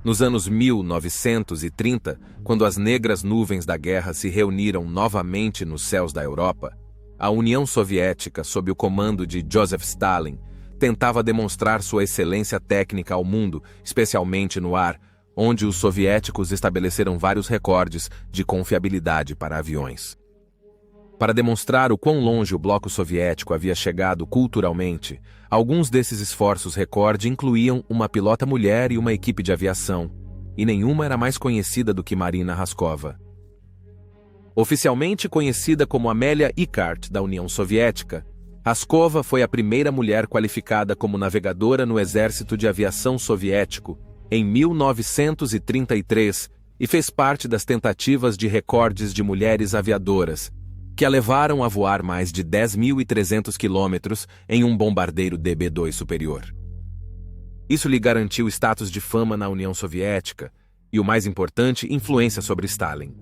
Nos anos 1930, quando as negras nuvens da guerra se reuniram novamente nos céus da Europa, a União Soviética, sob o comando de Joseph Stalin, tentava demonstrar sua excelência técnica ao mundo, especialmente no ar, onde os soviéticos estabeleceram vários recordes de confiabilidade para aviões. Para demonstrar o quão longe o bloco soviético havia chegado culturalmente, alguns desses esforços recorde incluíam uma pilota mulher e uma equipe de aviação, e nenhuma era mais conhecida do que Marina Raskova. Oficialmente conhecida como Amélia Earhart da União Soviética, Raskova foi a primeira mulher qualificada como navegadora no Exército de Aviação Soviético em 1933 e fez parte das tentativas de recordes de mulheres aviadoras, que a levaram a voar mais de 10.300 quilômetros em um bombardeiro DB-2 superior. Isso lhe garantiu status de fama na União Soviética e, o mais importante, influência sobre Stalin.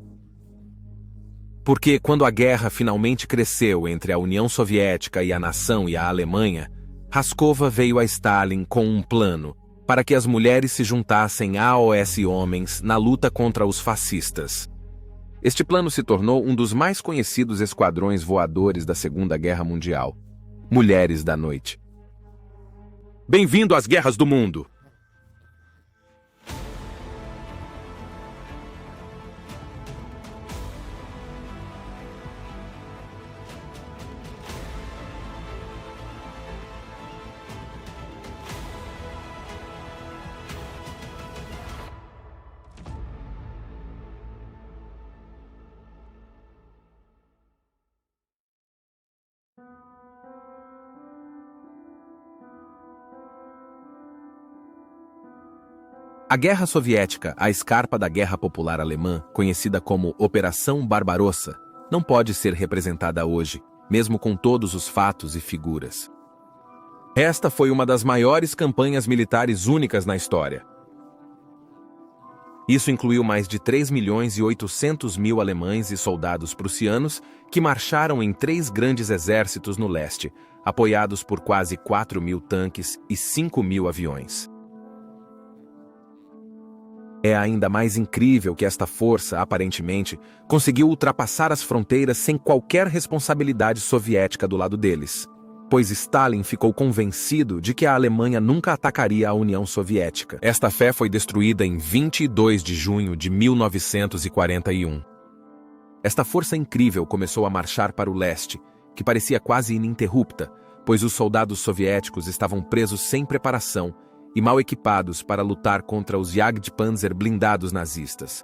Porque, quando a guerra finalmente cresceu entre a União Soviética e a nação e a Alemanha, Raskova veio a Stalin com um plano para que as mulheres se juntassem a AOS homens na luta contra os fascistas. Este plano se tornou um dos mais conhecidos esquadrões voadores da Segunda Guerra Mundial. Mulheres da Noite. Bem-vindo às guerras do mundo! A Guerra Soviética, a escarpa da Guerra Popular Alemã, conhecida como Operação Barbarossa, não pode ser representada hoje, mesmo com todos os fatos e figuras. Esta foi uma das maiores campanhas militares únicas na história. Isso incluiu mais de 3.800.000 alemães e soldados prussianos que marcharam em 3 grandes exércitos no leste, apoiados por quase 4.000 tanques e 5.000 aviões. É ainda mais incrível que esta força, aparentemente, conseguiu ultrapassar as fronteiras sem qualquer responsabilidade soviética do lado deles, pois Stalin ficou convencido de que a Alemanha nunca atacaria a União Soviética. Esta fé foi destruída em 22 de junho de 1941. Esta força incrível começou a marchar para o leste, que parecia quase ininterrupta, pois os soldados soviéticos estavam presos sem preparação e mal equipados para lutar contra os Jagdpanzer blindados nazistas.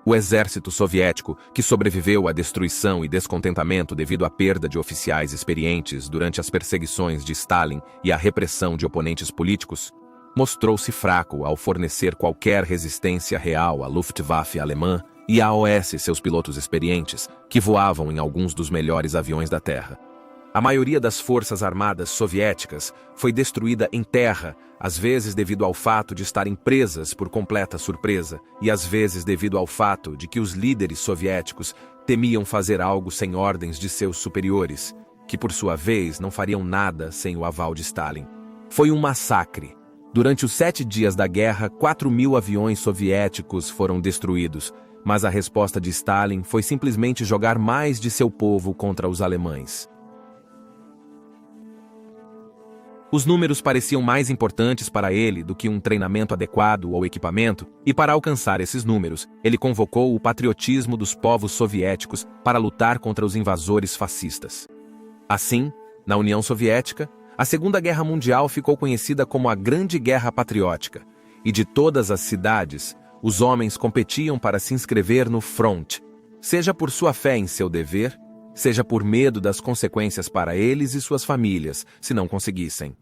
O exército soviético, que sobreviveu à destruição e descontentamento devido à perda de oficiais experientes durante as perseguições de Stalin e à repressão de oponentes políticos, mostrou-se fraco ao fornecer qualquer resistência real à Luftwaffe alemã e à AOS, seus pilotos experientes, que voavam em alguns dos melhores aviões da Terra. A maioria das forças armadas soviéticas foi destruída em terra, às vezes devido ao fato de estarem presas por completa surpresa, e às vezes devido ao fato de que os líderes soviéticos temiam fazer algo sem ordens de seus superiores, que por sua vez não fariam nada sem o aval de Stalin. Foi um massacre. Durante os 7 dias da guerra, 4.000 aviões soviéticos foram destruídos, mas a resposta de Stalin foi simplesmente jogar mais de seu povo contra os alemães. Os números pareciam mais importantes para ele do que um treinamento adequado ou equipamento, e para alcançar esses números, ele convocou o patriotismo dos povos soviéticos para lutar contra os invasores fascistas. Assim, na União Soviética, a Segunda Guerra Mundial ficou conhecida como a Grande Guerra Patriótica, e de todas as cidades, os homens competiam para se inscrever no front, seja por sua fé em seu dever, seja por medo das consequências para eles e suas famílias, se não conseguissem.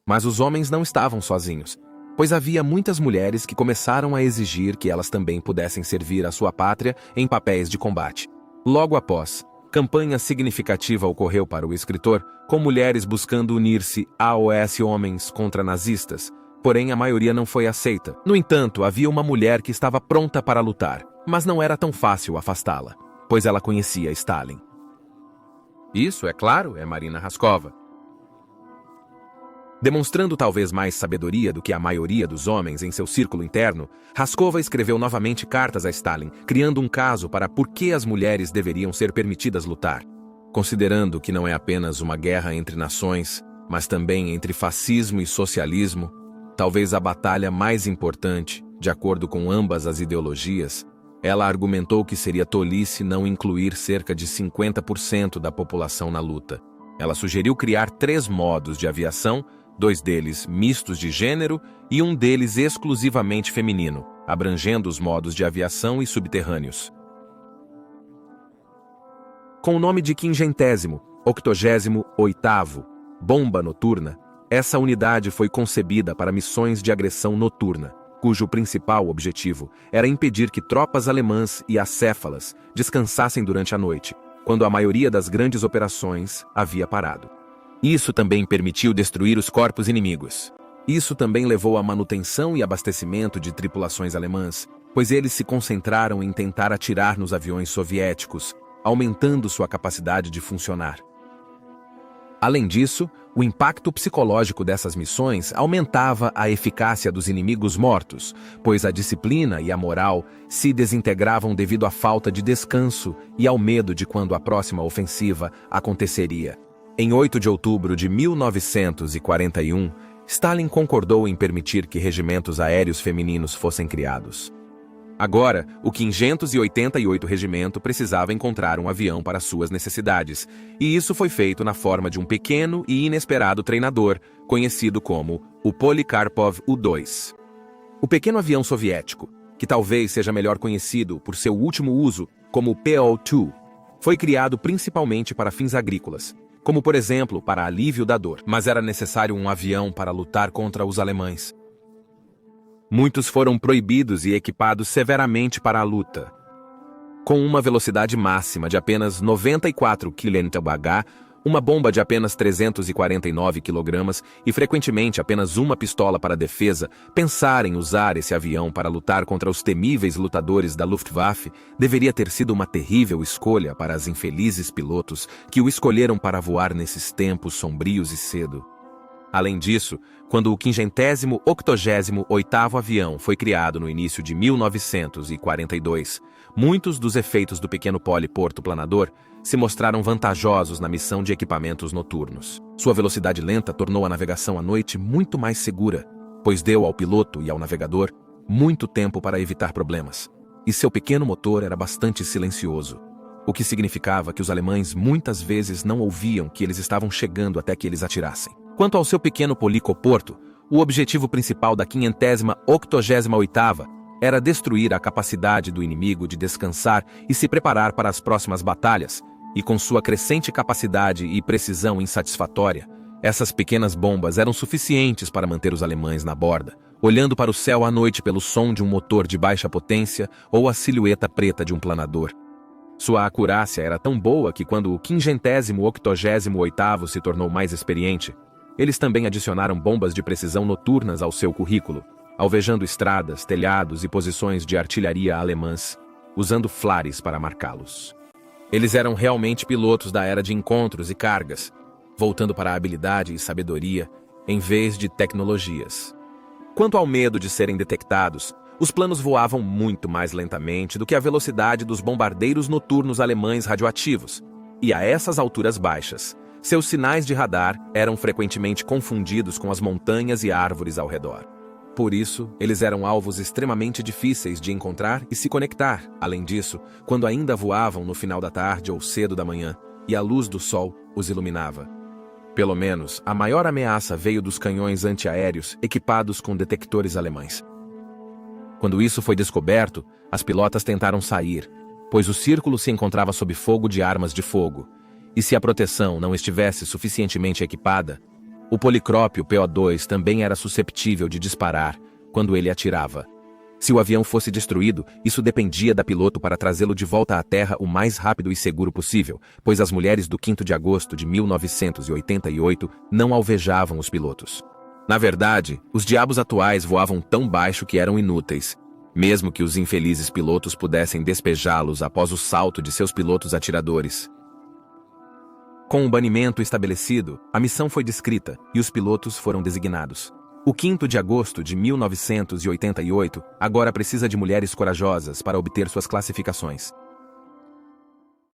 Mas os homens não estavam sozinhos, pois havia muitas mulheres que começaram a exigir que elas também pudessem servir a sua pátria em papéis de combate. Logo após, campanha significativa ocorreu para o escritor, com mulheres buscando unir-se a AOS homens contra nazistas, porém a maioria não foi aceita. No entanto, havia uma mulher que estava pronta para lutar, mas não era tão fácil afastá-la, pois ela conhecia Stalin. Isso, é claro, é Marina Raskova. Demonstrando talvez mais sabedoria do que a maioria dos homens em seu círculo interno, Raskova escreveu novamente cartas a Stalin, criando um caso para por que as mulheres deveriam ser permitidas lutar. Considerando que não é apenas uma guerra entre nações, mas também entre fascismo e socialismo, talvez a batalha mais importante, de acordo com ambas as ideologias, ela argumentou que seria tolice não incluir cerca de 50% da população na luta. Ela sugeriu criar 3 modos de aviação, 2 deles mistos de gênero e um deles exclusivamente feminino, abrangendo os modos de aviação e subterrâneos. Com o nome de 588º Bomba Noturna, essa unidade foi concebida para missões de agressão noturna, cujo principal objetivo era impedir que tropas alemãs e acéfalas descansassem durante a noite, quando a maioria das grandes operações havia parado. Isso também permitiu destruir os corpos inimigos. Isso também levou à manutenção e abastecimento de tripulações alemãs, pois eles se concentraram em tentar atirar nos aviões soviéticos, aumentando sua capacidade de funcionar. Além disso, o impacto psicológico dessas missões aumentava a eficácia dos inimigos mortos, pois a disciplina e a moral se desintegravam devido à falta de descanso e ao medo de quando a próxima ofensiva aconteceria. Em 8 de outubro de 1941, Stalin concordou em permitir que regimentos aéreos femininos fossem criados. Agora, o 588º Regimento precisava encontrar um avião para suas necessidades, e isso foi feito na forma de um pequeno e inesperado treinador, conhecido como o Polikarpov U-2. O pequeno avião soviético, que talvez seja melhor conhecido por seu último uso como o PO-2, foi criado principalmente para fins agrícolas, como por exemplo para alívio da dor, mas era necessário um avião para lutar contra os alemães. Muitos foram proibidos e equipados severamente para a luta. Com uma velocidade máxima de apenas 94 km/h, uma bomba de apenas 349 kg e frequentemente apenas uma pistola para defesa, pensar em usar esse avião para lutar contra os temíveis lutadores da Luftwaffe deveria ter sido uma terrível escolha para as infelizes pilotos que o escolheram para voar nesses sombrios e cedo. Além disso, quando o 588º avião foi criado no início de 1942, muitos dos efeitos do pequeno poliporto planador se mostraram vantajosos na missão de equipamentos noturnos. Sua velocidade lenta tornou a navegação à noite muito mais segura, pois deu ao piloto e ao navegador muito tempo para evitar problemas. E seu pequeno motor era bastante silencioso, o que significava que os alemães muitas vezes não ouviam que eles estavam chegando até que eles atirassem. Quanto ao seu pequeno policoporto, o objetivo principal da 588ª era destruir a capacidade do inimigo de descansar e se preparar para as próximas batalhas, e com sua crescente capacidade e precisão insatisfatória, essas pequenas bombas eram suficientes para manter os alemães na borda, olhando para o céu à noite pelo som de um motor de baixa potência ou a silhueta preta de um planador. Sua acurácia era tão boa que quando o 588º se tornou mais experiente, eles também adicionaram bombas de precisão noturnas ao seu currículo, alvejando estradas, telhados e posições de artilharia alemãs, usando flares para marcá-los. Eles eram realmente pilotos da era de encontros e cargas, voltando para a habilidade e sabedoria, em vez de tecnologias. Quanto ao medo de serem detectados, os planos voavam muito mais lentamente do que a velocidade dos bombardeiros noturnos alemães radioativos, e a essas alturas baixas, seus sinais de radar eram frequentemente confundidos com as montanhas e árvores ao redor. Por isso, eles eram alvos extremamente difíceis de encontrar e se conectar. Além disso, quando ainda voavam no final da tarde ou cedo da manhã, e a luz do sol os iluminava. Pelo menos, a maior ameaça veio dos canhões antiaéreos equipados com detectores alemães. Quando isso foi descoberto, as pilotas tentaram sair, pois o círculo se encontrava sob fogo de armas de fogo. E se a proteção não estivesse suficientemente equipada, o policrópio PO-2 também era susceptível de disparar quando ele atirava. Se o avião fosse destruído, isso dependia da piloto para trazê-lo de volta à Terra o mais rápido e seguro possível, pois as mulheres do 5º de agosto de 1988 não alvejavam os pilotos. Na verdade, os diabos atuais voavam tão baixo que eram inúteis, mesmo que os infelizes pilotos pudessem despejá-los após o salto de seus pilotos atiradores. Com o banimento estabelecido, a missão foi descrita e os pilotos foram designados. O 5º de agosto de 1988 agora precisa de mulheres corajosas para obter suas classificações.